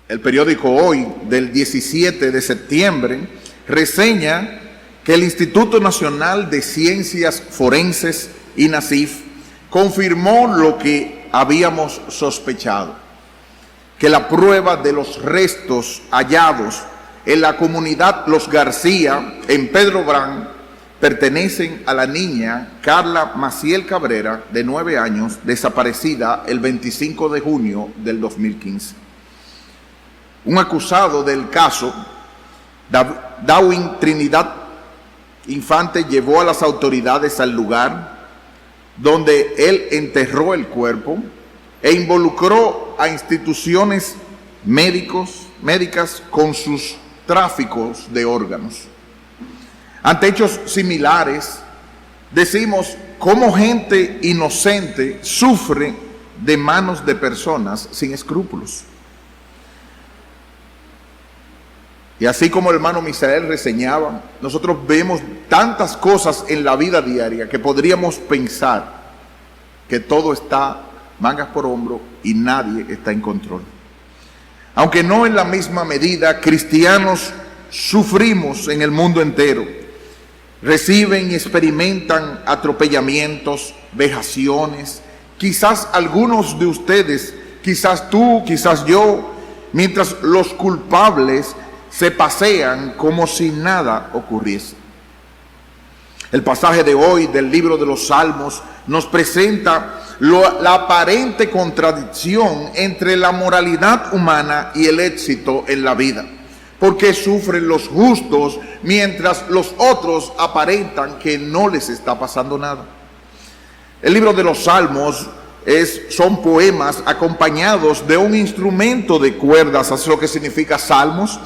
El periódico Hoy del 17 de septiembre reseña que el Instituto Nacional de Ciencias Forenses, INACIF, confirmó lo que habíamos sospechado, que la prueba de los restos hallados en la comunidad Los García, en Pedro Brán, pertenecen a la niña Carla Maciel Cabrera, de 9 años, desaparecida el 25 de junio del 2015. Un acusado del caso, Darwin Trinidad Infante, llevó a las autoridades al lugar donde él enterró el cuerpo e involucró a instituciones médicas con sus tráficos de órganos. Ante hechos similares, decimos cómo gente inocente sufre de manos de personas sin escrúpulos. Y así como el hermano Misael reseñaba, nosotros vemos tantas cosas en la vida diaria que podríamos pensar que todo está mangas por hombro y nadie está en control. Aunque no en la misma medida, cristianos sufrimos en el mundo entero. Reciben y experimentan atropellamientos, vejaciones. Quizás algunos de ustedes, quizás tú, quizás yo, mientras los culpables se pasean como si nada ocurriese. El pasaje de hoy del libro de los Salmos nos presenta la aparente contradicción entre la moralidad humana y el éxito en la vida. ¿Por qué sufren los justos mientras los otros aparentan que no les está pasando nada? El libro de los Salmos son poemas acompañados de un instrumento de cuerdas, así es lo que significa salmos,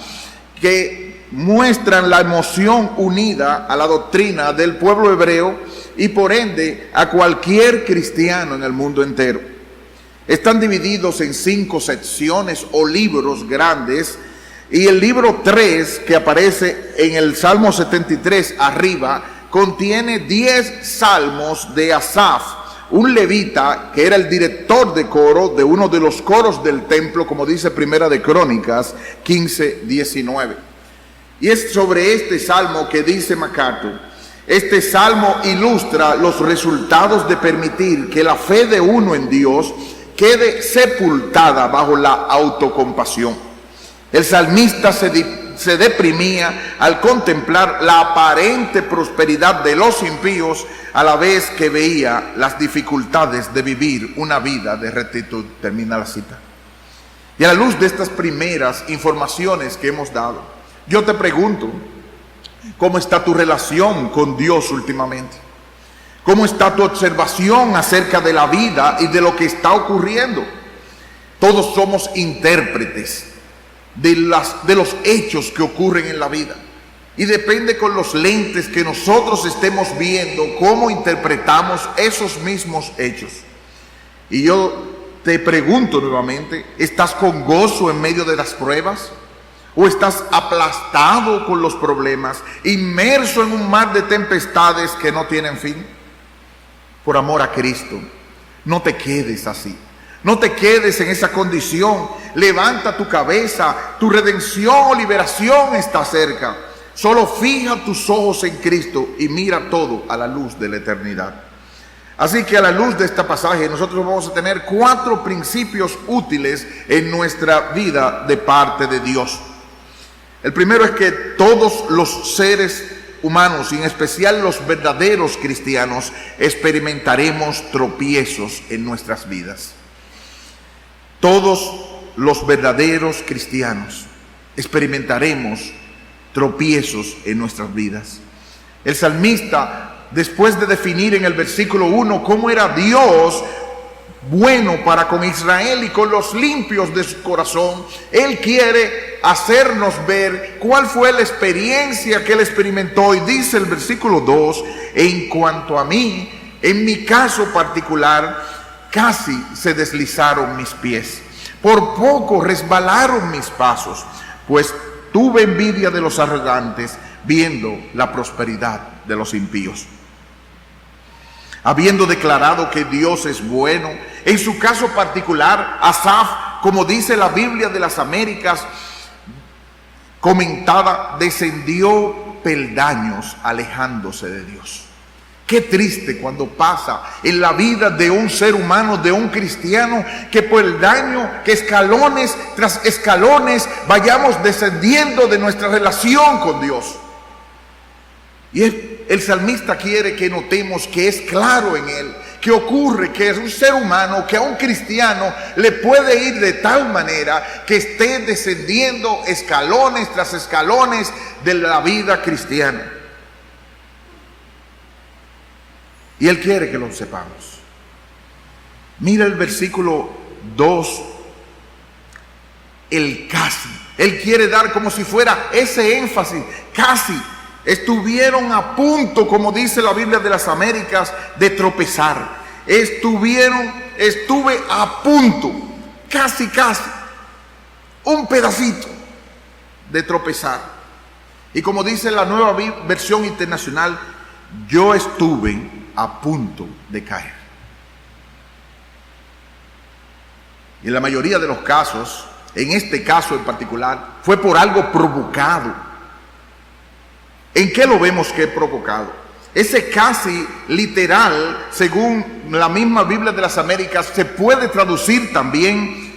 que muestran la emoción unida a la doctrina del pueblo hebreo y por ende a cualquier cristiano en el mundo entero. Están divididos en 5 secciones o libros grandes, y el libro 3, que aparece en el Salmo 73 arriba, contiene 10 salmos de Asaf, un levita que era el director de coro de uno de los coros del templo, como dice Primera de Crónicas 15:19. Y es sobre este salmo que dice MacArthur: este salmo ilustra los resultados de permitir que la fe de uno en Dios quede sepultada bajo la autocompasión. El salmista se deprimía al contemplar la aparente prosperidad de los impíos, a la vez que veía las dificultades de vivir una vida de rectitud. Termina la cita. Y a la luz de estas primeras informaciones que hemos dado, yo te pregunto, ¿cómo está tu relación con Dios últimamente? ¿Cómo está tu observación acerca de la vida y de lo que está ocurriendo? Todos somos intérpretes de los hechos que ocurren en la vida, y depende con los lentes que nosotros estemos viendo cómo interpretamos esos mismos hechos. Y yo te pregunto nuevamente, ¿estás con gozo en medio de las pruebas? ¿O estás aplastado con los problemas, inmerso en un mar de tempestades que no tienen fin? Por amor a Cristo, no te quedes así. No te quedes en esa condición. Levanta tu cabeza. Tu redención o liberación está cerca. Solo fija tus ojos en Cristo y mira todo a la luz de la eternidad. Así que a la luz de este pasaje nosotros vamos a tener 4 principios útiles en nuestra vida de parte de Dios. El primero es que todos los seres humanos, y en especial los verdaderos cristianos, experimentaremos tropiezos en nuestras vidas. Todos los verdaderos cristianos experimentaremos tropiezos en nuestras vidas. El salmista, después de definir en el versículo 1 cómo era Dios bueno para con Israel y con los limpios de su corazón, él quiere hacernos ver cuál fue la experiencia que él experimentó. Y dice el versículo 2: en cuanto a mí, en mi caso particular, casi se deslizaron mis pies, por poco resbalaron mis pasos, pues tuve envidia de los arrogantes, viendo la prosperidad de los impíos. Habiendo declarado que Dios es bueno, en su caso particular, Asaf como dice la Biblia de las Américas, comentada, descendió peldaños alejándose de Dios. Qué triste cuando pasa en la vida de un ser humano, de un cristiano, que peldaño, que escalones tras escalones vayamos descendiendo de nuestra relación con Dios. Y el salmista quiere que notemos que es claro en él que ocurre que es un ser humano, que a un cristiano le puede ir de tal manera que esté descendiendo escalones tras escalones de la vida cristiana. Y él quiere que lo sepamos. Mira el versículo 2, el casi. Él quiere dar como si fuera ese énfasis, casi. Estuvieron a punto, como dice la Biblia de las Américas, de tropezar. Estuve a punto, casi, un pedacito de tropezar. Y como dice la Nueva Versión Internacional, yo estuve a punto de caer. Y en la mayoría de los casos, en este caso en particular, fue por algo provocado. ¿En qué lo vemos que es provocado? Ese casi literal, según la misma Biblia de las Américas, se puede traducir también: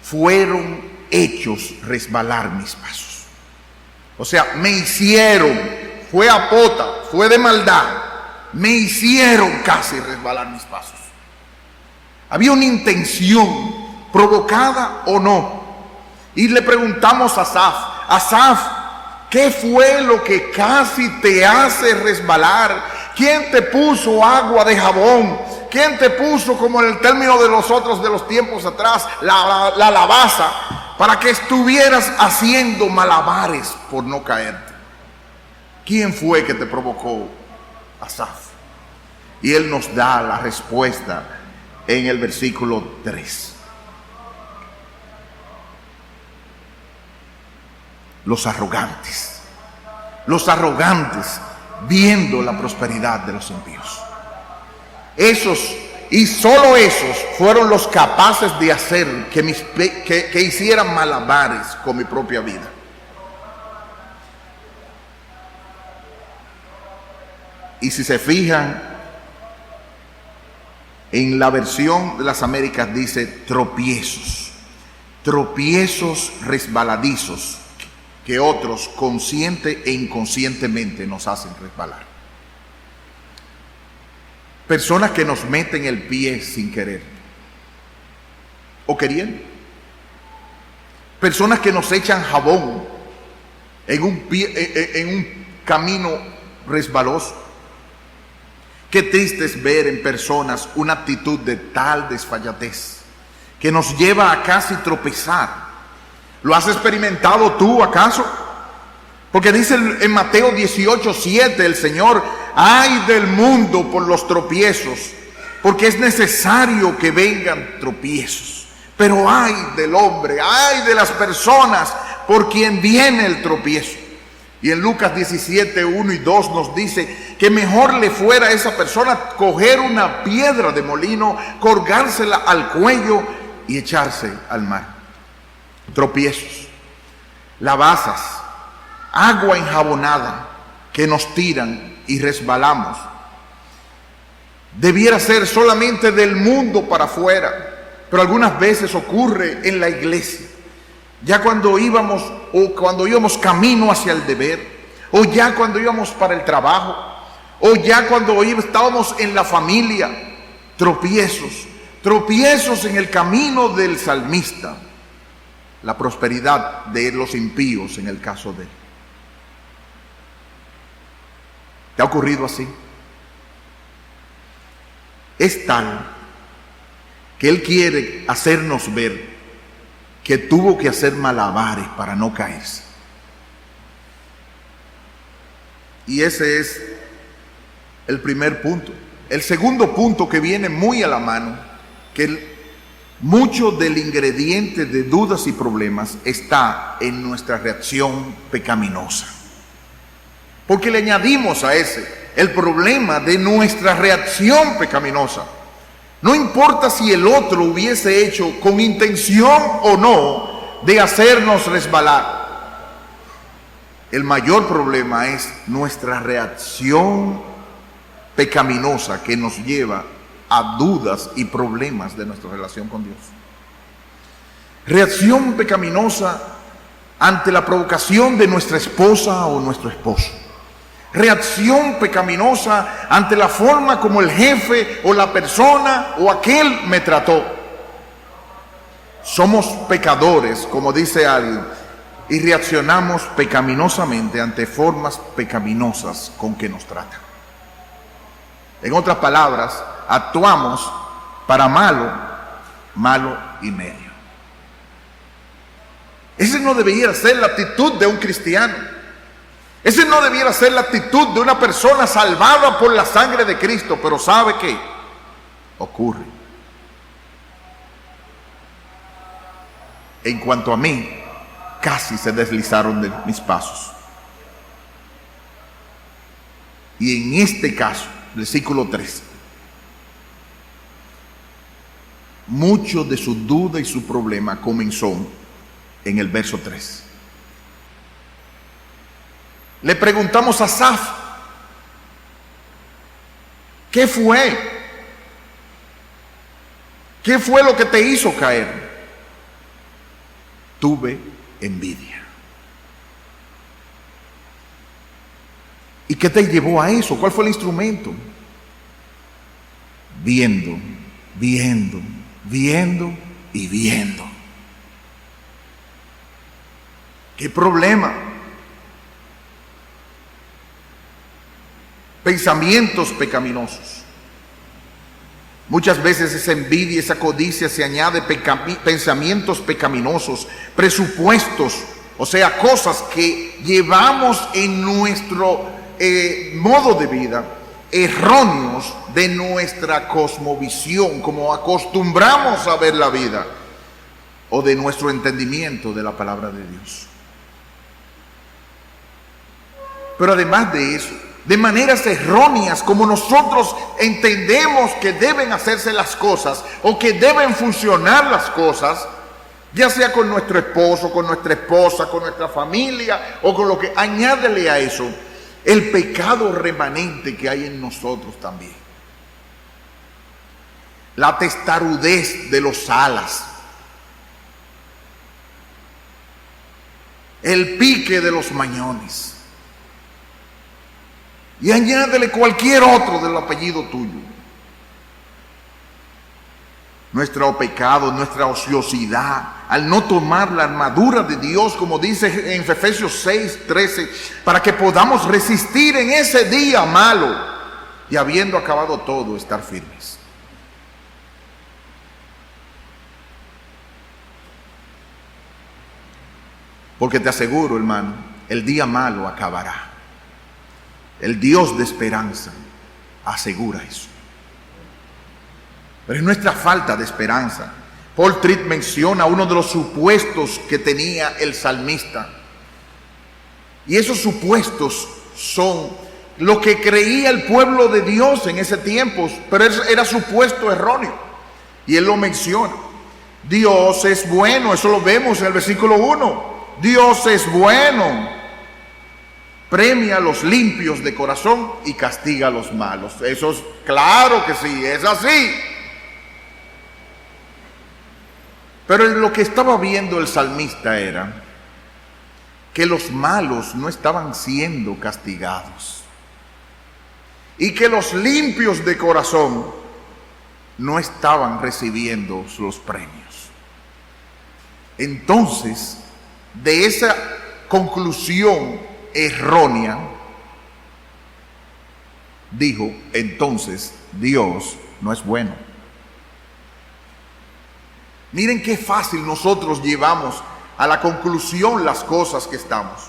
fueron hechos resbalar mis pasos. O sea, me hicieron, fue a pota, fue de maldad, me hicieron casi resbalar mis pasos. Había una intención, provocada o no. Y le preguntamos a Asaf, ¿qué fue lo que casi te hace resbalar? ¿Quién te puso agua de jabón? ¿Quién te puso, como en el término de los otros de los tiempos atrás, la lavaza, para que estuvieras haciendo malabares por no caerte? ¿Quién fue que te provocó? Asaf. Y él nos da la respuesta en el versículo 3. Los arrogantes viendo la prosperidad de los impíos. Esos, y solo esos, fueron los capaces de hacer que hicieran malabares con mi propia vida. Y si se fijan, en la versión de las Américas dice tropiezos resbaladizos, que otros consciente e inconscientemente nos hacen resbalar. Personas que nos meten el pie sin querer o queriendo. Personas que nos echan jabón en un camino resbaloso. Qué triste es ver en personas una actitud de tal desfallatez que nos lleva a casi tropezar. ¿Lo has experimentado tú acaso? Porque dice en Mateo 18:7 el Señor: ay del mundo por los tropiezos, porque es necesario que vengan tropiezos. Pero ay del hombre, ay de las personas por quien viene el tropiezo. Y en Lucas 17:1 y 2 nos dice que mejor le fuera a esa persona coger una piedra de molino, colgársela al cuello y echarse al mar. Tropiezos, lavazas, agua enjabonada que nos tiran y resbalamos. Debiera ser solamente del mundo para afuera, pero algunas veces ocurre en la iglesia. Ya cuando íbamos camino hacia el deber, o ya cuando íbamos para el trabajo, o ya cuando estábamos en la familia, tropiezos en el camino del salmista. La prosperidad de los impíos en el caso de él. ¿Te ha ocurrido así? Es tal que él quiere hacernos ver que tuvo que hacer malabares para no caerse. Y ese es el primer punto. El segundo punto, que viene muy a la mano, que mucho del ingrediente de dudas y problemas está en nuestra reacción pecaminosa. Porque le añadimos a ese el problema de nuestra reacción pecaminosa. No importa si el otro hubiese hecho con intención o no de hacernos resbalar. El mayor problema es nuestra reacción pecaminosa que nos lleva a dudas y problemas de nuestra relación con Dios. Reacción pecaminosa ante la provocación de nuestra esposa o nuestro esposo. Reacción pecaminosa ante la forma como el jefe o la persona o aquel me trató. Somos pecadores, como dice alguien, y reaccionamos pecaminosamente ante formas pecaminosas con que nos tratan. En otras palabras, actuamos para malo, malo y medio. Esa no debería ser la actitud de un cristiano. Esa no debiera ser la actitud de una persona salvada por la sangre de Cristo. Pero ¿sabe qué? Ocurre. En cuanto a mí, casi se deslizaron de mis pasos. Y en este caso, versículo 3, mucho de su duda y su problema comenzó en el verso 3. Le preguntamos a Asaf, ¿qué fue? ¿Qué fue lo que te hizo caer? Tuve envidia. ¿Y qué te llevó a eso? ¿Cuál fue el instrumento? Viendo, viendo, viendo y viendo. ¿Qué problema? Pensamientos pecaminosos. Muchas veces esa envidia, esa codicia se añade pensamientos pecaminosos, presupuestos, o sea, cosas que llevamos en nuestro modo de vida, erróneos de nuestra cosmovisión, como acostumbramos a ver la vida, o de nuestro entendimiento de la palabra de Dios. Pero además de eso, de maneras erróneas, como nosotros entendemos que deben hacerse las cosas o que deben funcionar las cosas, ya sea con nuestro esposo, con nuestra esposa, con nuestra familia o con lo que añádele a eso, el pecado remanente que hay en nosotros también. La testarudez de los alas, el pique de los mañones. Y añádele cualquier otro del apellido tuyo. Nuestro pecado, nuestra ociosidad, al no tomar la armadura de Dios, como dice en Efesios 6:13, para que podamos resistir en ese día malo y habiendo acabado todo, estar firmes. Porque te aseguro, hermano, el día malo acabará. El Dios de esperanza asegura eso. Pero es nuestra falta de esperanza. Paul Tripp menciona uno de los supuestos que tenía el salmista. Y esos supuestos son lo que creía el pueblo de Dios en ese tiempo, pero era supuesto erróneo. Y él lo menciona. Dios es bueno, eso lo vemos en el versículo 1. Dios es bueno. Premia a los limpios de corazón y castiga a los malos. Eso es claro que sí, es así. Pero lo que estaba viendo el salmista era que los malos no estaban siendo castigados y que los limpios de corazón no estaban recibiendo los premios. Entonces, de esa conclusión errónea, dijo, entonces Dios no es bueno. Miren qué fácil nosotros llevamos a la conclusión las cosas que estamos.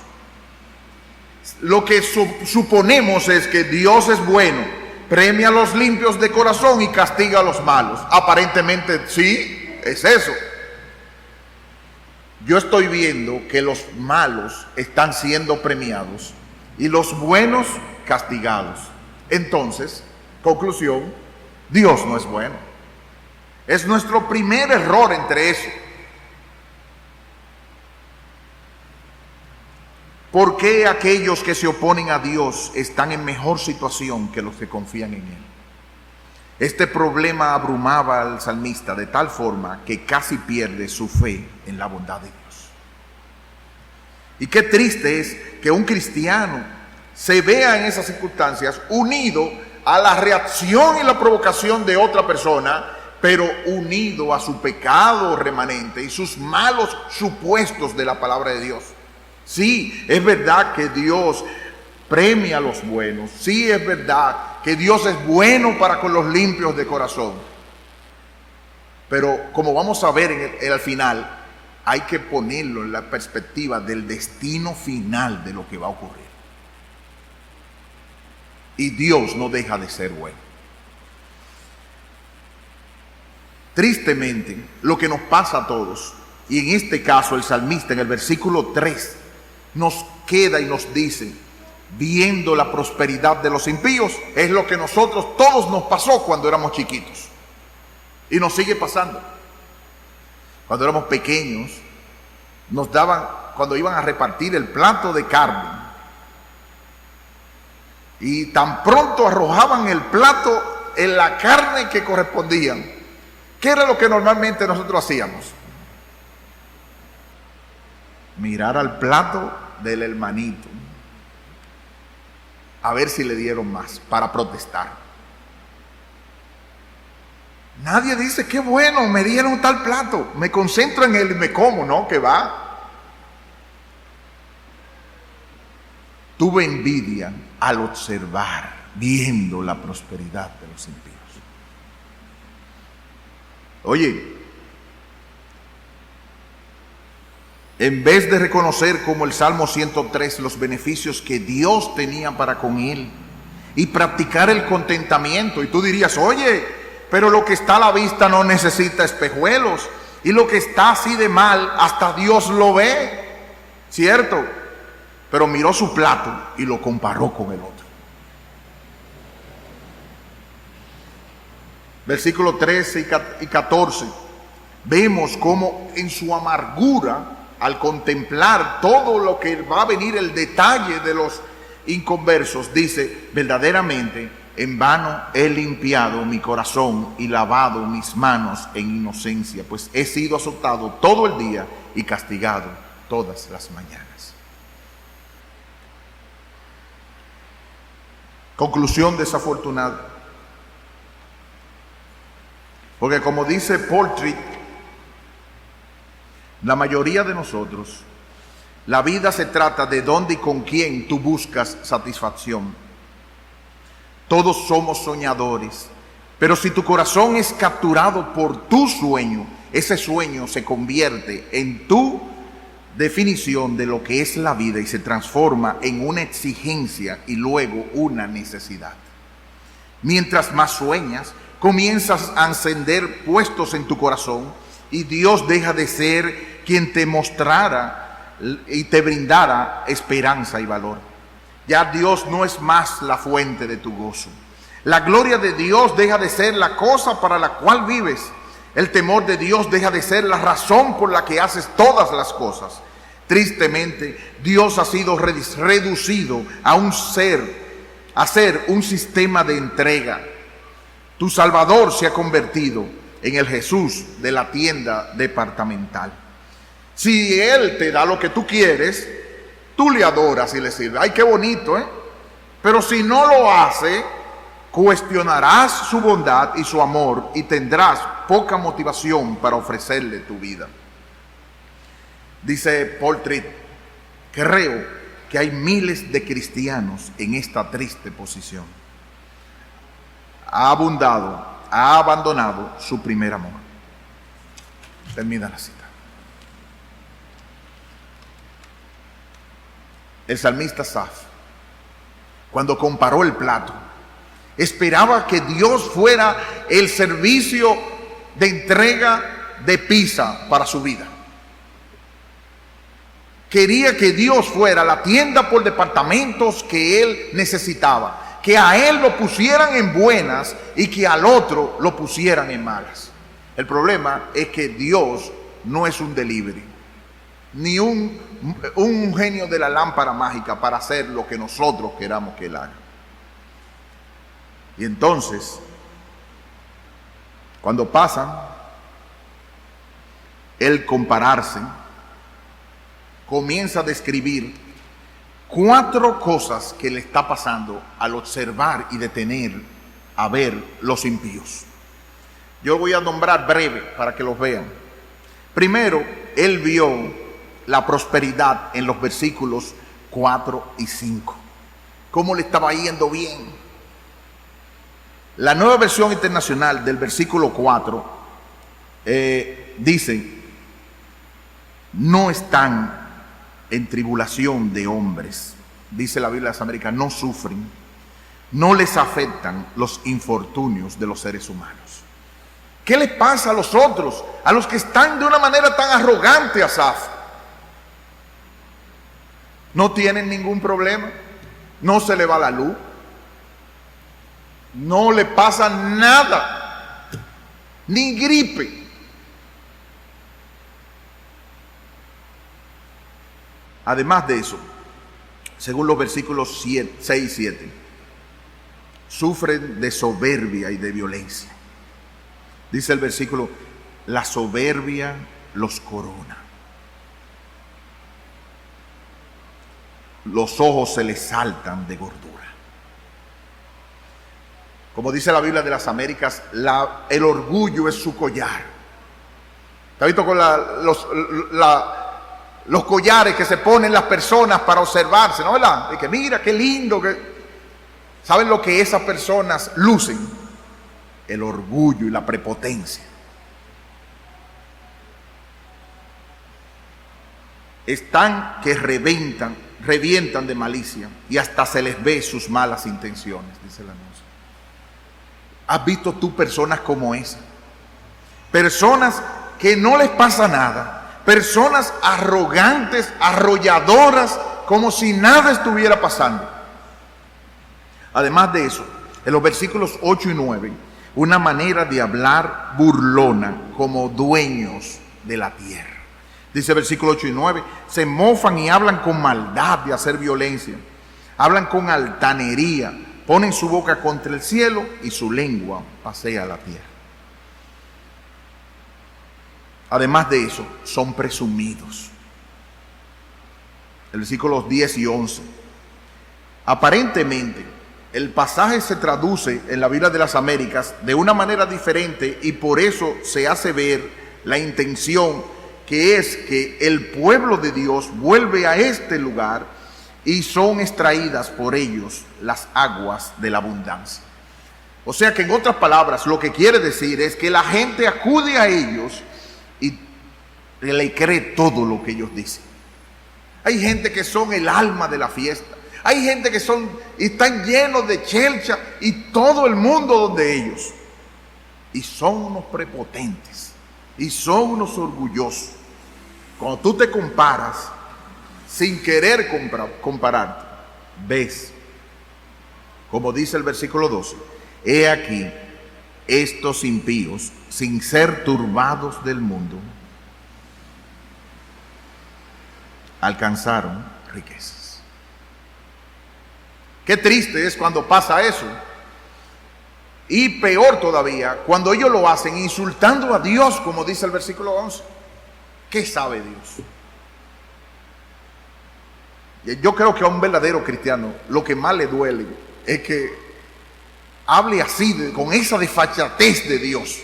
Lo que suponemos es que Dios es bueno, premia a los limpios de corazón y castiga a los malos. Aparentemente sí, es eso. Yo estoy viendo que los malos están siendo premiados y los buenos castigados. Entonces, conclusión, Dios no es bueno. Es nuestro primer error entre eso. ¿Por qué aquellos que se oponen a Dios están en mejor situación que los que confían en Él? Este problema abrumaba al salmista de tal forma que casi pierde su fe en la bondad de Dios. Y qué triste es que un cristiano se vea en esas circunstancias unido a la reacción y la provocación de otra persona, pero unido a su pecado remanente y sus malos supuestos de la palabra de Dios. Sí, es verdad que Dios premia a los buenos. Sí, es verdad que Dios es bueno para con los limpios de corazón. Pero como vamos a ver al final, hay que ponerlo en la perspectiva del destino final de lo que va a ocurrir. Y Dios no deja de ser bueno. Tristemente, lo que nos pasa a todos, y en este caso el salmista en el versículo 3 nos queda y nos dice: viendo la prosperidad de los impíos, es lo que nosotros todos nos pasó cuando éramos chiquitos. Y nos sigue pasando. Cuando éramos pequeños, nos daban, cuando iban a repartir el plato de carne, y tan pronto arrojaban el plato en la carne que correspondía, ¿qué era lo que normalmente nosotros hacíamos? Mirar al plato del hermanito, a ver si le dieron más, para protestar. Nadie dice: qué bueno, me dieron tal plato, me concentro en él y me como. No, que va. Tuve envidia al observar, viendo la prosperidad de los impíos. Oye, en vez de reconocer, como el Salmo 103, los beneficios que Dios tenía para con él y practicar el contentamiento, y tú dirías: oye, pero lo que está a la vista no necesita espejuelos, y lo que está así de mal, hasta Dios lo ve, ¿cierto? Pero miró su plato y lo comparó con el otro. Versículos 13 y 14, vemos cómo en su amargura, al contemplar todo lo que va a venir, el detalle de los inconversos, dice: verdaderamente en vano he limpiado mi corazón y lavado mis manos en inocencia, pues he sido azotado todo el día y castigado todas las mañanas. Conclusión desafortunada. Porque como dice Paul Tripp, la mayoría de nosotros, la vida se trata de dónde y con quién tú buscas satisfacción. Todos somos soñadores, pero si tu corazón es capturado por tu sueño, ese sueño se convierte en tu definición de lo que es la vida y se transforma en una exigencia y luego una necesidad. Mientras más sueñas, comienzas a encender puestos en tu corazón, y Dios deja de ser quien te mostrara y te brindara esperanza y valor. Ya Dios no es más la fuente de tu gozo. La gloria de Dios deja de ser la cosa para la cual vives. El temor de Dios deja de ser la razón por la que haces todas las cosas. Tristemente, Dios ha sido reducido a ser un sistema de entrega. Tu Salvador se ha convertido en el Jesús de la tienda departamental. Si Él te da lo que tú quieres, tú le adoras y le sirves. ¡Ay, qué bonito! Pero si no lo hace, cuestionarás su bondad y su amor y tendrás poca motivación para ofrecerle tu vida. Dice Paul Tripp: creo que hay miles de cristianos en esta triste posición. Ha abandonado su primer amor. Termina la cita. El salmista Asaf, cuando comparó el plato, esperaba que Dios fuera el servicio de entrega de pizza para su vida. Quería que Dios fuera la tienda por departamentos que él necesitaba, que a él lo pusieran en buenas y que al otro lo pusieran en malas. El problema es que Dios no es un delivery, ni un genio de la lámpara mágica para hacer lo que nosotros queramos que Él haga. Y entonces, cuando pasan el compararse, comienza a describir 4 cosas que le está pasando al observar y detener a ver los impíos. Yo voy a nombrar breve para que los vean. Primero, él vio la prosperidad en los versículos 4 y 5. Cómo le estaba yendo bien. La Nueva Versión Internacional del versículo 4 dice: no están en tribulación de hombres, dice la Biblia de las Américas, no sufren, no les afectan los infortunios de los seres humanos. ¿Qué les pasa a los otros? A los que están de una manera tan arrogante, Asaf. No tienen ningún problema, no se le va la luz, no le pasa nada, ni gripe. Además de eso, según los versículos 6 y 7, sufren de soberbia y de violencia. Dice el versículo: la soberbia los corona. Los ojos se les saltan de gordura. Como dice la Biblia de las Américas, el orgullo es su collar. ¿Te has visto con los collares que se ponen las personas para observarse, ¿no? ¿Verdad? Y que mira, qué lindo. ¿Saben lo que esas personas lucen? El orgullo y la prepotencia. Están que revientan de malicia y hasta se les ve sus malas intenciones, dice la música. ¿Has visto tú personas como esa? Personas que no les pasa nada, personas arrogantes, arrolladoras, como si nada estuviera pasando. Además de eso, en los versículos 8 y 9, una manera de hablar burlona, como dueños de la tierra. Dice el versículo 8 y 9, se mofan y hablan con maldad de hacer violencia, hablan con altanería, ponen su boca contra el cielo y su lengua pasea la tierra. Además de eso, son presumidos. El versículos 10 y 11. Aparentemente, el pasaje se traduce en la Biblia de las Américas de una manera diferente y por eso se hace ver la intención, que es que el pueblo de Dios vuelve a este lugar y son extraídas por ellos las aguas de la abundancia. O sea que, en otras palabras, lo que quiere decir es que la gente acude a ellos y le cree todo lo que ellos dicen. Hay gente que son el alma de la fiesta. Hay gente que están llenos de chelcha y todo el mundo donde ellos. Y son unos prepotentes. Y son unos orgullosos. Cuando tú te comparas, sin querer compararte, ves, como dice el versículo 12, he aquí, estos impíos, sin ser turbados del mundo, alcanzaron riquezas. Qué triste es cuando pasa eso. Y peor todavía, cuando ellos lo hacen insultando a Dios, como dice el versículo 11. ¿Qué sabe Dios? Yo creo que a un verdadero cristiano lo que más le duele es que hable así, con esa desfachatez de Dios,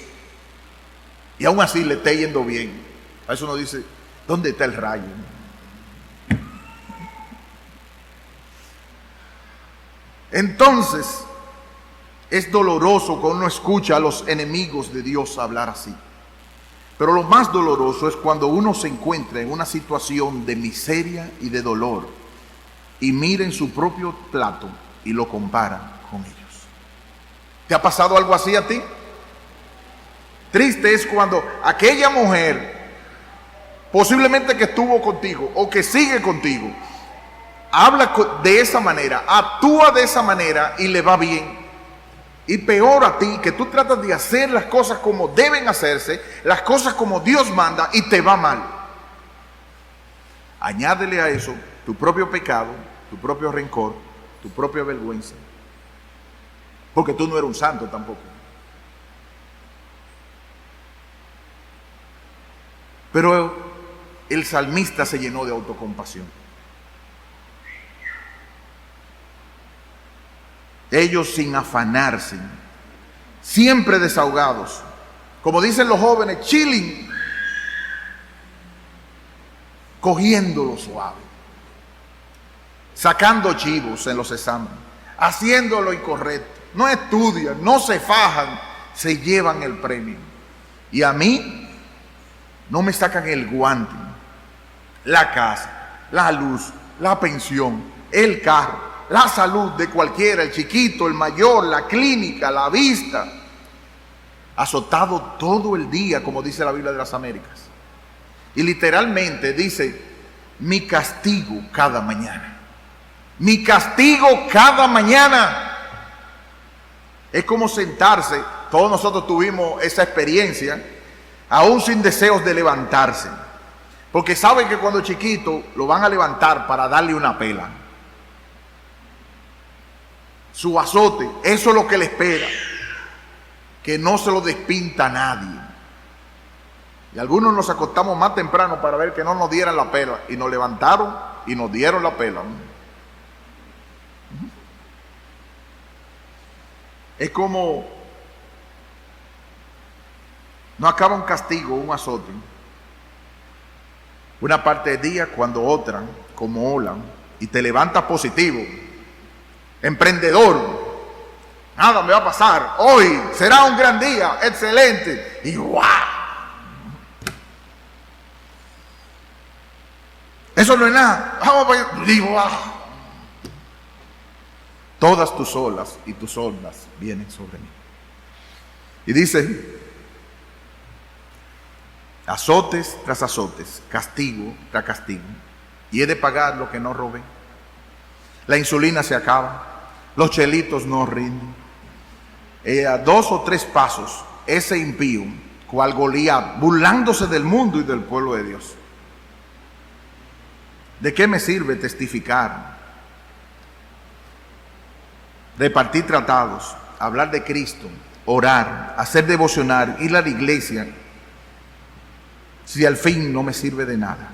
y aún así le esté yendo bien. A eso uno dice: ¿dónde está el rayo? Entonces, es doloroso cuando uno escucha a los enemigos de Dios hablar así. Pero lo más doloroso es cuando uno se encuentra en una situación de miseria y de dolor y mira en su propio plato y lo compara con ellos. ¿Te ha pasado algo así a ti? Triste es cuando aquella mujer, posiblemente que estuvo contigo o que sigue contigo, habla de esa manera, actúa de esa manera y le va bien. Y peor a ti, que tú tratas de hacer las cosas como deben hacerse, las cosas como Dios manda, y te va mal. Añádele a eso tu propio pecado, tu propio rencor, tu propia vergüenza. Porque tú no eres un santo tampoco. Pero el salmista se llenó de autocompasión. Ellos sin afanarse, siempre desahogados, como dicen los jóvenes, chilling, cogiéndolo suave, sacando chivos en los exámenes, haciendo lo incorrecto, no estudian, no se fajan, se llevan el premio. Y a mí no me sacan el guante, la casa, la luz, la pensión, el carro, la salud de cualquiera, el chiquito, el mayor, la clínica, la vista, azotado todo el día, como dice la Biblia de las Américas. Y literalmente dice, mi castigo cada mañana. Mi castigo cada mañana. Es como sentarse, todos nosotros tuvimos esa experiencia, aún sin deseos de levantarse. Porque saben que cuando chiquito lo van a levantar para darle una pela. Su azote, eso es lo que le espera, que no se lo despinta nadie. Y algunos nos acostamos más temprano para ver que no nos dieran la pela, y nos levantaron y nos dieron la pela. Es como no acaba un castigo, un azote, una parte del día, cuando otra, como ola, y te levantas positivo. Emprendedor, nada me va a pasar, hoy será un gran día, excelente, y ¡guau! Eso no es nada, vamos para allá, y ¡guau! Todas tus olas y tus ondas vienen sobre mí. Y dice, azotes tras azotes, castigo tras castigo, y he de pagar lo que no robé. La insulina se acaba, los chelitos no rinden. A 2 o 3 pasos, ese impío, cual Goliat, burlándose del mundo y del pueblo de Dios. ¿De qué me sirve testificar, repartir tratados, hablar de Cristo, orar, hacer devocional, ir a la iglesia, si al fin no me sirve de nada?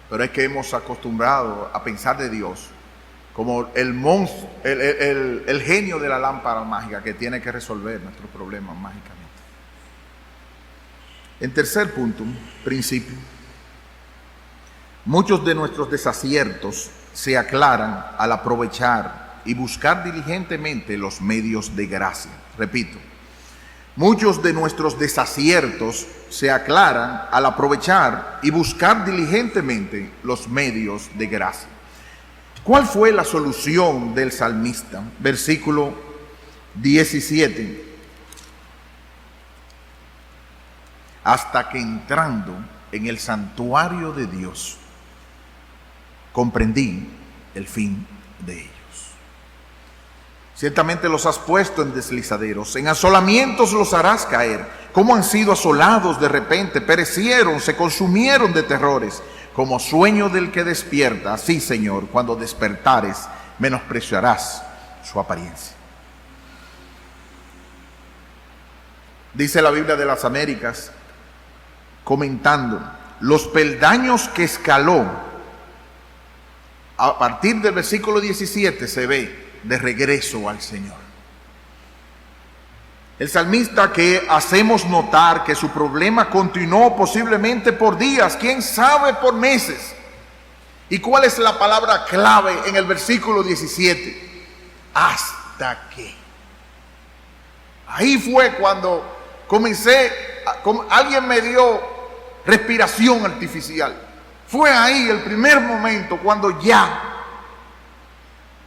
Pero es que hemos acostumbrado a pensar de Dios como el monstruo, el genio de la lámpara mágica que tiene que resolver nuestros problemas mágicamente. En tercer punto, principio, muchos de nuestros desaciertos se aclaran al aprovechar y buscar diligentemente los medios de gracia. Repito, muchos de nuestros desaciertos se aclaran al aprovechar y buscar diligentemente los medios de gracia. ¿Cuál fue la solución del salmista? Versículo 17. Hasta que entrando en el santuario de Dios, comprendí el fin de ellos. Ciertamente los has puesto en deslizaderos, en asolamientos los harás caer. Como han sido asolados de repente, perecieron, se consumieron de terrores. Como sueño del que despierta, así, Señor, cuando despertares, menospreciarás su apariencia. Dice la Biblia de las Américas, comentando, los peldaños que escaló, a partir del versículo 17 se ve de regreso al Señor. El salmista, que hacemos notar que su problema continuó posiblemente por días, quién sabe por meses. ¿Y cuál es la palabra clave en el versículo 17? Hasta que. Ahí fue cuando comencé, alguien me dio respiración artificial. Fue ahí el primer momento cuando ya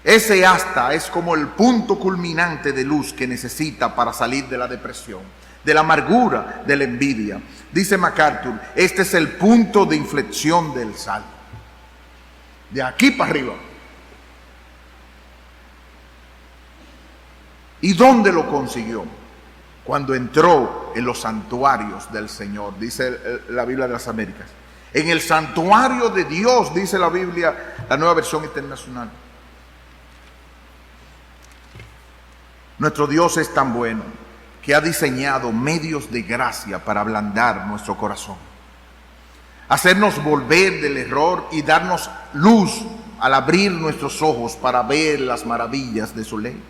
ese hasta es como el punto culminante de luz que necesita para salir de la depresión, de la amargura, de la envidia. Dice MacArthur, este es el punto de inflexión del salmo. De aquí para arriba. ¿Y dónde lo consiguió? Cuando entró en los santuarios del Señor, dice la Biblia de las Américas. En el santuario de Dios, dice la Biblia, la Nueva Versión Internacional. Nuestro Dios es tan bueno que ha diseñado medios de gracia para ablandar nuestro corazón, hacernos volver del error y darnos luz al abrir nuestros ojos para ver las maravillas de su ley.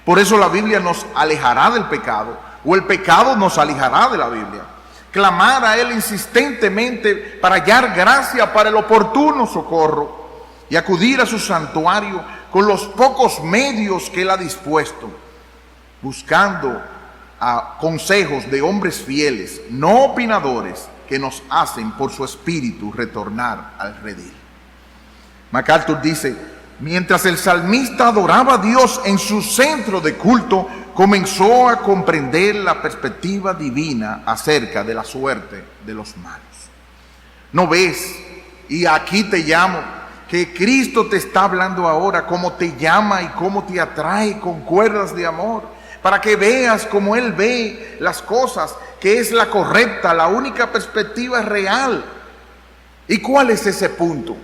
Por eso la Biblia nos alejará del pecado, o el pecado nos alejará de la Biblia. Clamar a Él insistentemente para hallar gracia para el oportuno socorro y acudir a su santuario con los pocos medios que Él ha dispuesto, buscando a consejos de hombres fieles, no opinadores, que nos hacen por su espíritu retornar al redil. MacArthur dice: mientras el salmista adoraba a Dios en su centro de culto, comenzó a comprender la perspectiva divina acerca de la suerte de los malos. ¿No ves? Y aquí te llamo, que Cristo te está hablando ahora, cómo te llama y cómo te atrae con cuerdas de amor, para que veas como Él ve las cosas, que es la correcta, la única perspectiva real. ¿Y cuál es ese punto?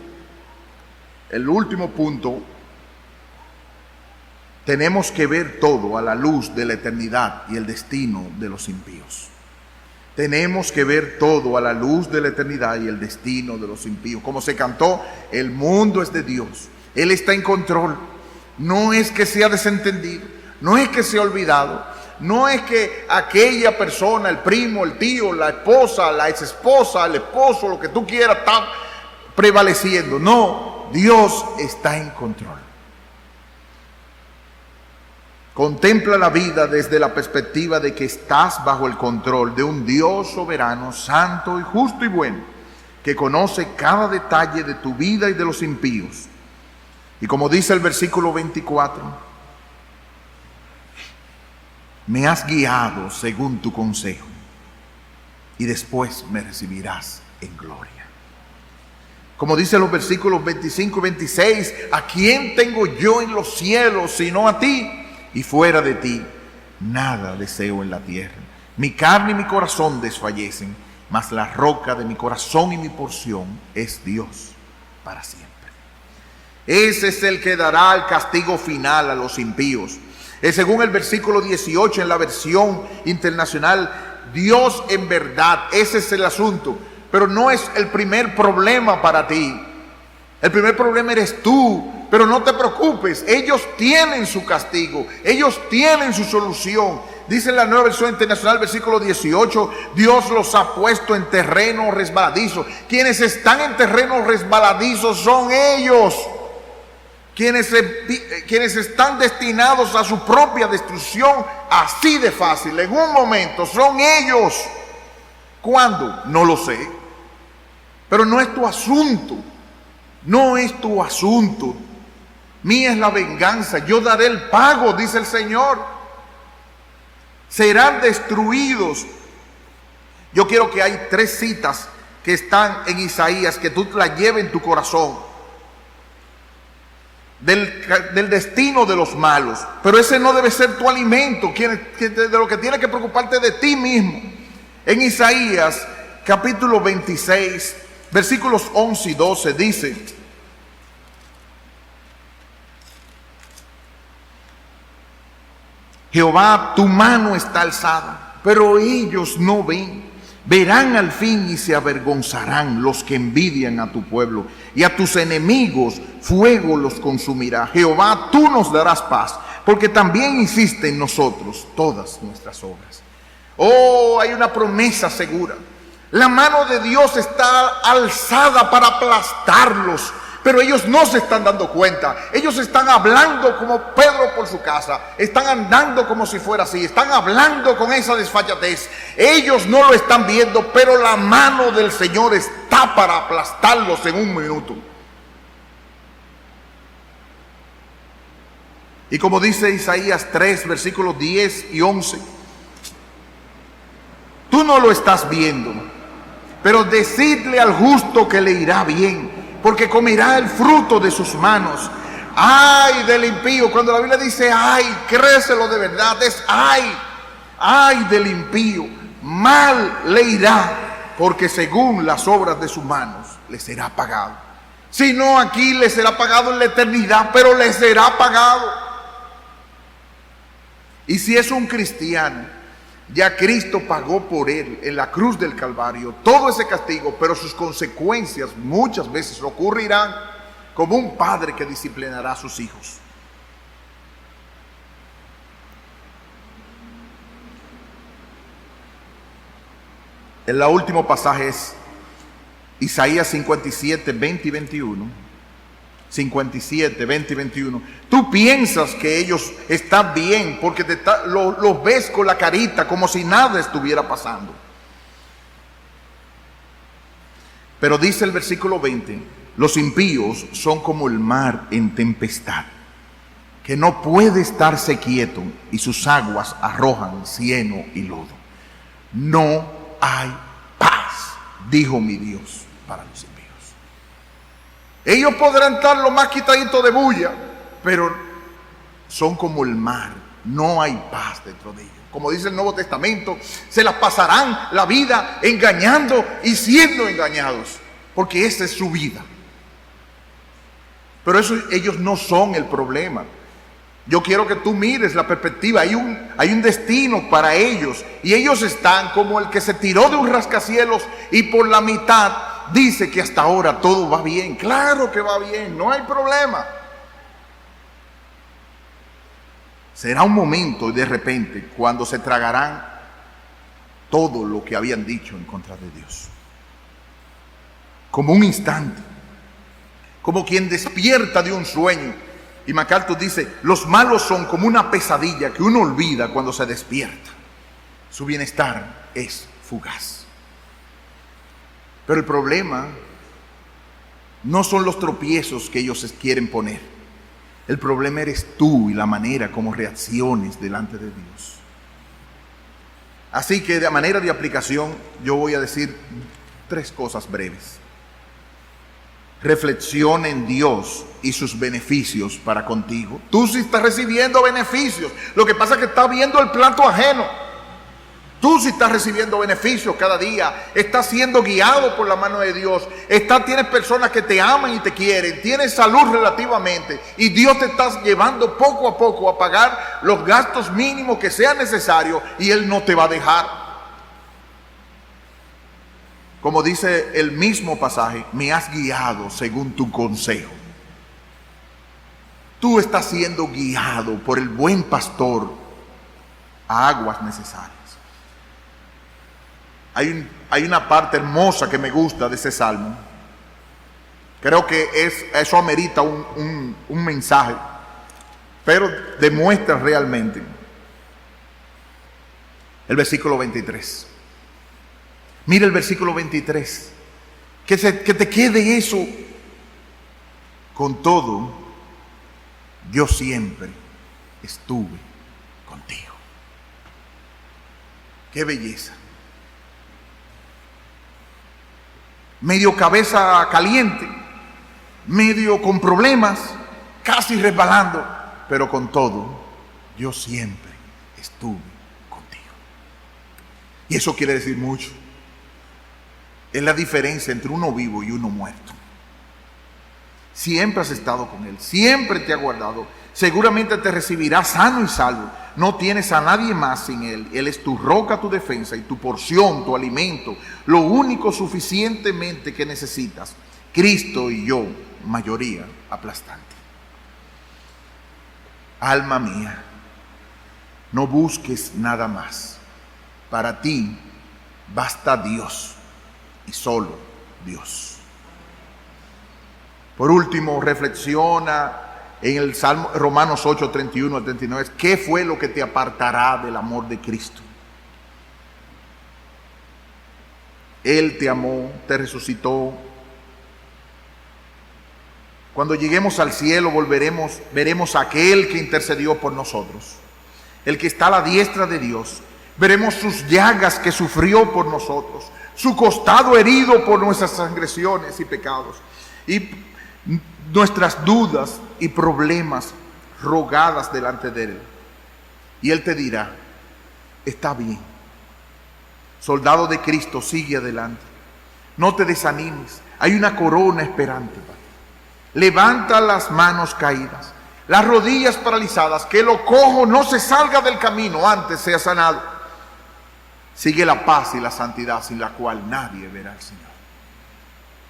El último punto: tenemos que ver todo a la luz de la eternidad y el destino de los impíos. Tenemos que ver todo a la luz de la eternidad y el destino de los impíos. Como se cantó, el mundo es de Dios. Él está en control. No es que sea desentendido, no es que sea olvidado, no es que aquella persona, el primo, el tío, la esposa, la exesposa, el esposo, lo que tú quieras, está prevaleciendo. No, Dios está en control. Contempla la vida desde la perspectiva de que estás bajo el control de un Dios soberano, santo y justo y bueno, que conoce cada detalle de tu vida y de los impíos. Y como dice el versículo 24, me has guiado según tu consejo, y después me recibirás en gloria. Como dice los versículos 25 y 26, ¿a quién tengo yo en los cielos sino a ti? Y fuera de ti, nada deseo en la tierra. Mi carne y mi corazón desfallecen, mas la roca de mi corazón y mi porción es Dios para siempre. Ese es el que dará el castigo final a los impíos. Según el versículo 18 en la versión internacional, Dios en verdad, ese es el asunto. Pero no es el primer problema para ti. El primer problema eres tú. Pero no te preocupes, ellos tienen su castigo, ellos tienen su solución. Dice en la Nueva Versión Internacional, versículo 18, Dios los ha puesto en terreno resbaladizo. Quienes están en terreno resbaladizo son ellos. Quienes están destinados a su propia destrucción, así de fácil, en un momento, son ellos. ¿Cuándo? No lo sé. Pero no es tu asunto. No es tu asunto. Mía es la venganza, yo daré el pago, dice el Señor. Serán destruidos. Yo quiero que hay 3 citas que están en Isaías, que tú las lleves en tu corazón, del destino de los malos. Pero ese no debe ser tu alimento, de lo que tienes que preocuparte de ti mismo. En Isaías capítulo 26, versículos 11 y 12 dice: Jehová, tu mano está alzada, pero ellos no ven. Verán al fin y se avergonzarán los que envidian a tu pueblo, y a tus enemigos fuego los consumirá. Jehová, tú nos darás paz, porque también hiciste en nosotros todas nuestras obras. Oh, hay una promesa segura. La mano de Dios está alzada para aplastarlos. Pero ellos no se están dando cuenta. Ellos están hablando como Pedro por su casa. Están andando como si fuera así. Están hablando con esa desfachatez. Ellos no lo están viendo, pero la mano del Señor está para aplastarlos en un minuto. Y como dice Isaías 3, versículos 10 y 11. Tú no lo estás viendo, pero decidle al justo que le irá bien, porque comerá el fruto de sus manos. ay del impío. Cuando la Biblia dice ay, créeselo de verdad, es ay del impío. Mal le irá, porque según las obras de sus manos le será pagado. Si no aquí le será pagado en la eternidad, pero le será pagado. Y si es un cristiano, ya Cristo pagó por él en la cruz del Calvario todo ese castigo, pero sus consecuencias muchas veces ocurrirán como un padre que disciplinará a sus hijos. El último pasaje es Isaías 57, 20 y 21. 57, 20 y 21. Tú piensas que ellos están bien porque los ves con la carita como si nada estuviera pasando. Pero dice el versículo 20, los impíos son como el mar en tempestad, que no puede estarse quieto y sus aguas arrojan cieno y lodo. No hay paz, dijo mi Dios, para los impíos. Ellos podrán estar lo más quitaditos de bulla, pero son como el mar, no hay paz dentro de ellos. Como dice el Nuevo Testamento, se las pasarán la vida engañando y siendo engañados, porque esa es su vida. Pero ellos no son el problema. Yo quiero que tú mires la perspectiva. Hay un destino para ellos, y ellos están como el que se tiró de un rascacielos y por la mitad dice que hasta ahora todo va bien. Claro que va bien, no hay problema. Será un momento y de repente cuando se tragarán todo lo que habían dicho en contra de Dios. Como un instante, como quien despierta de un sueño. Y MacArthur dice, los malos son como una pesadilla que uno olvida cuando se despierta. Su bienestar es fugaz. Pero el problema no son los tropiezos que ellos quieren poner. El problema eres tú y la manera como reacciones delante de Dios. Así que de manera de aplicación yo voy a decir 3 cosas breves. Reflexiona en Dios y sus beneficios para contigo. Tú sí estás recibiendo beneficios. Lo que pasa es que estás viendo el plato ajeno. Tú sí estás recibiendo beneficios cada día. Estás siendo guiado por la mano de Dios. Tienes personas que te aman y te quieren. Tienes salud relativamente. Y Dios te está llevando poco a poco a pagar los gastos mínimos que sean necesarios. Y Él no te va a dejar. Como dice el mismo pasaje, me has guiado según tu consejo. Tú estás siendo guiado por el buen pastor a aguas necesarias. Hay una parte hermosa que me gusta de ese salmo. Creo que eso amerita un mensaje, pero demuestra realmente el versículo 23. Mira el versículo 23. Que te quede eso. Con todo, yo siempre estuve contigo. Qué belleza. Medio cabeza caliente, medio con problemas, casi resbalando, pero con todo, yo siempre estuve contigo. Y eso quiere decir mucho. Es la diferencia entre uno vivo y uno muerto. Siempre has estado con Él, siempre te ha guardado, seguramente te recibirá sano y salvo. No tienes a nadie más sin Él. Él es tu roca, tu defensa y tu porción, tu alimento, lo único suficientemente que necesitas. Cristo y yo, mayoría aplastante. Alma mía, no busques nada más. Para ti basta Dios y solo Dios. Por último, reflexiona en el Salmo Romanos 8, 31 al 39. ¿Qué fue lo que te apartará del amor de Cristo? Él te amó, te resucitó. Cuando lleguemos al cielo veremos a aquel que intercedió por nosotros, el que está a la diestra de Dios. Veremos sus llagas que sufrió por nosotros, su costado herido por nuestras transgresiones y pecados. Y nuestras dudas y problemas rogadas delante de Él. Y Él te dirá, está bien. Soldado de Cristo, sigue adelante. No te desanimes. Hay una corona esperante para ti. Levanta las manos caídas, las rodillas paralizadas, que lo cojo no se salga del camino, antes sea sanado. Sigue la paz y la santidad, sin la cual nadie verá al Señor.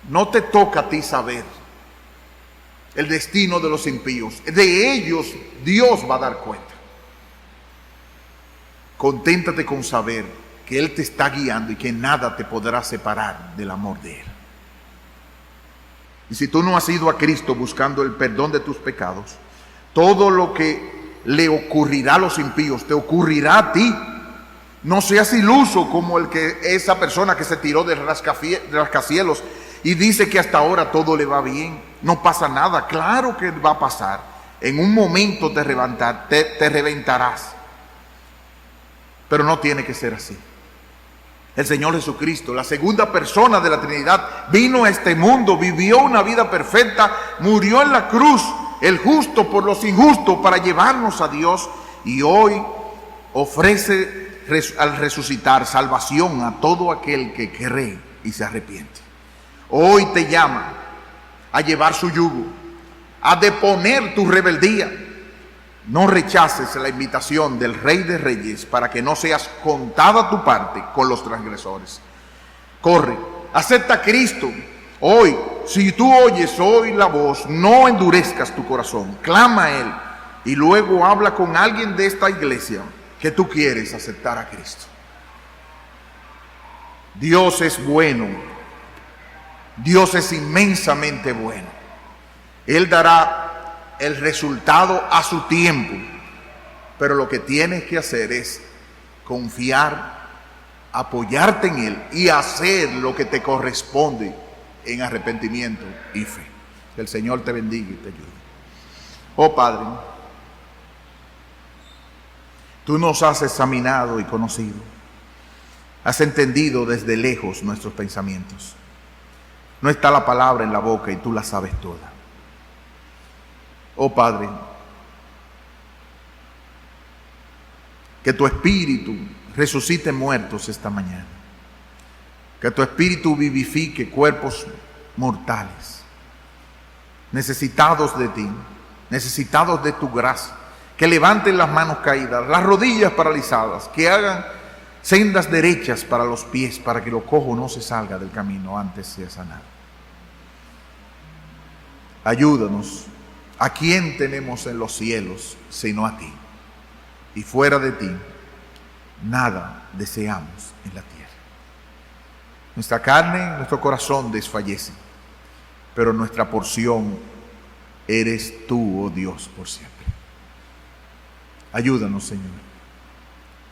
No te toca a ti saber el destino de los impíos. De ellos Dios va a dar cuenta. Conténtate con saber que Él te está guiando y que nada te podrá separar del amor de Él. Y si tú no has ido a Cristo buscando el perdón de tus pecados, todo lo que le ocurrirá a los impíos te ocurrirá a ti. No seas iluso como esa persona que se tiró del rascacielos y dice que hasta ahora todo le va bien. No pasa nada. Claro que va a pasar. En un momento te reventarás. Pero no tiene que ser así. El Señor Jesucristo, la segunda persona de la Trinidad, vino a este mundo, vivió una vida perfecta, murió en la cruz, el justo por los injustos, para llevarnos a Dios, y hoy ofrece al resucitar salvación a todo aquel que cree y se arrepiente. Hoy te llama a llevar su yugo, a deponer tu rebeldía. No rechaces la invitación del Rey de Reyes para que no seas contada tu parte con los transgresores. Corre, acepta a Cristo. Hoy, si tú oyes hoy la voz, no endurezcas tu corazón. Clama a Él y luego habla con alguien de esta iglesia que tú quieres aceptar a Cristo. Dios es bueno. Dios es inmensamente bueno. Él dará el resultado a su tiempo, pero lo que tienes que hacer es confiar, apoyarte en Él y hacer lo que te corresponde en arrepentimiento y fe. Que el Señor te bendiga y te ayude. Oh Padre, tú nos has examinado y conocido, has entendido desde lejos nuestros pensamientos. No está la palabra en la boca y tú la sabes toda. Oh Padre, que tu Espíritu resucite muertos esta mañana. Que tu Espíritu vivifique cuerpos mortales, necesitados de ti, necesitados de tu gracia. Que levanten las manos caídas, las rodillas paralizadas, que hagan sendas derechas para los pies, para que lo cojo no se salga del camino, antes sea sanado. Ayúdanos. ¿A quién tenemos en los cielos sino a ti? Y fuera de ti, nada deseamos en la tierra. Nuestra carne, nuestro corazón desfallece, pero nuestra porción eres tú, oh Dios, por siempre. Ayúdanos, Señor.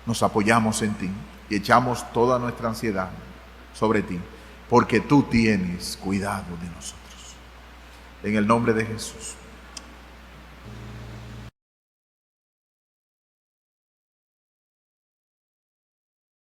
Nos apoyamos en ti y echamos toda nuestra ansiedad sobre ti, porque tú tienes cuidado de nosotros. En el nombre de Jesús.